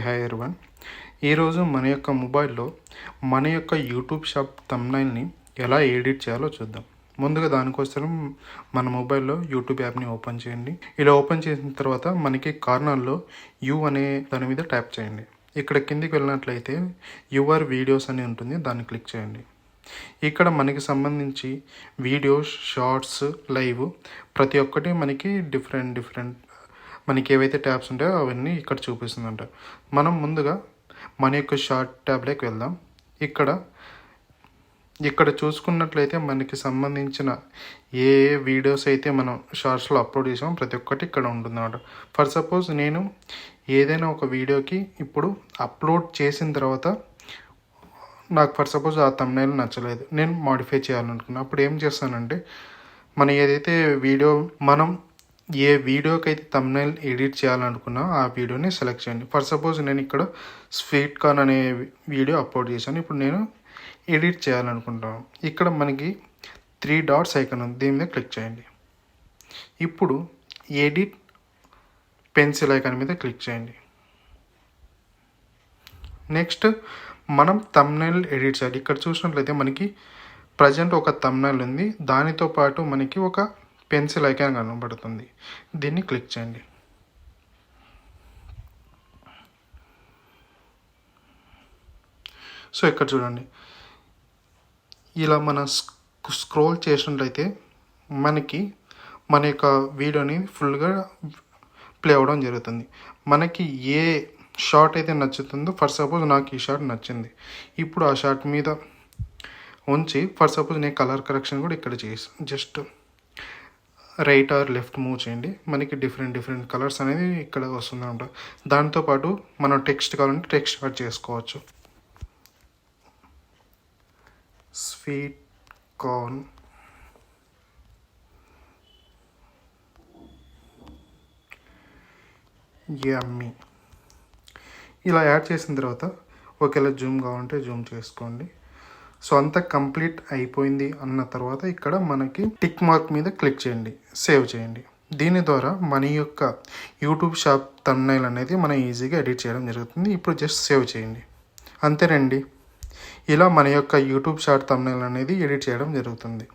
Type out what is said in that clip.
Hi everyone. ఈరోజు మన యొక్క మొబైల్లో మన యొక్క యూట్యూబ్ షాప్ థంబ్నెయిల్ని ఎలా ఎడిట్ చేయాలో చూద్దాం. ముందుగా దానికోసం మన మొబైల్లో యూట్యూబ్ యాప్ని ఓపెన్ చేయండి. ఇలా ఓపెన్ చేసిన తర్వాత మనకి కార్నర్లో యూ అనే దాని మీద ట్యాప్ చేయండి. ఇక్కడ కిందికి వెళ్ళినట్లయితే యువర్ వీడియోస్ అని ఉంటుంది, దాన్ని క్లిక్ చేయండి. ఇక్కడ మనకి సంబంధించి వీడియోస్, షార్ట్స్, లైవ్ ప్రతి ఒక్కటి మనకి డిఫరెంట్ మనకి ఏవైతే ట్యాబ్స్ ఉంటాయో అవన్నీ ఇక్కడ చూపిస్తుందంట. మనం ముందుగా మన యొక్క షార్ట్ ట్యాబ్లోకి వెళ్దాం. ఇక్కడ చూసుకున్నట్లయితే మనకి సంబంధించిన ఏ వీడియోస్ అయితే మనం షార్ట్స్లో అప్లోడ్ చేసామో ప్రతి ఒక్కటి ఇక్కడ ఉంటుందన్నమాట. ఫర్ సపోజ్ నేను ఏదైనా ఒక వీడియోకి ఇప్పుడు అప్లోడ్ చేసిన తర్వాత నాకు ఫర్ సపోజ్ ఆ థంబ్నెయిల్ నచ్చలేదు, నేను మాడిఫై చేయాలనుకున్నా. అప్పుడు ఏం చేస్తానంటే మనం ఏదైతే మనం ఏ వీడియోకి అయితే థంబ్నెయిల్ ఎడిట్ చేయాలనుకున్నా ఆ వీడియోని సెలెక్ట్ చేయండి. ఫర్ సపోజ్ నేను ఇక్కడ స్వీట్ కార్న్ అనే వీడియో అప్లోడ్ చేశాను. ఇప్పుడు నేను ఎడిట్ చేయాలనుకుంటాను. ఇక్కడ మనకి 3 డాట్స్ ఐకాన్ ఉంది, దీని మీద క్లిక్ చేయండి. ఇప్పుడు ఎడిట్ పెన్సిల్ ఐకాన్ మీద క్లిక్ చేయండి. నెక్స్ట్ మనం థంబ్నెయిల్ ఎడిట్ చేయాలి. ఇక్కడ చూసినట్లయితే మనకి ప్రజెంట్ ఒక థంబ్నెయిల్ ఉంది, దానితో పాటు మనకి ఒక పెన్సిల్ ఐకాన్ కనబడుతుంది, దీన్ని క్లిక్ చేయండి. సో ఇక్కడ చూడండి, ఇలా మనం స్క్రోల్ చేసినట్లయితే మనకి మన యొక్క వీడియోని ఫుల్గా ప్లే అవ్వడం జరుగుతుంది. మనకి ఏ షార్ట్ అయితే నచ్చుతుందో, ఫర్ సపోజ్ నాకు ఈ షార్ట్ నచ్చింది, ఇప్పుడు ఆ షార్ట్ మీద ఉంచి ఫర్ సపోజ్ నేను కలర్ కరెక్షన్ కూడా ఇక్కడ చేసి just right are left move చేయండి. మనకి డిఫరెంట్ కలర్స్ అనేది ఇక్కడ వస్తుంది అనమాట. దాంతోపాటు మనం టెక్స్ట్ కావాలంటే టెక్స్ట్ యాడ్ చేసుకోవచ్చు. స్వీట్ కార్న్ యమ్మీ ఇలా యాడ్ చేసిన తర్వాత ఒకవేళ జూమ్ కావాలంటే జూమ్ చేసుకోండి. సో అంతా కంప్లీట్ అయిపోయింది అన్న తర్వాత ఇక్కడ మనకి టిక్ మార్క్ మీద క్లిక్ చేయండి, సేవ్ చేయండి. దీని ద్వారా మన యొక్క యూట్యూబ్ షాప్ థంబ్నెయిల్ అనేది మనం ఈజీగా ఎడిట్ చేయడం జరుగుతుంది. ఇప్పుడు జస్ట్ సేవ్ చేయండి, అంతేనండి. ఇలా మన యొక్క యూట్యూబ్ షార్ట్ థంబ్నెయిల్ అనేది ఎడిట్ చేయడం జరుగుతుంది.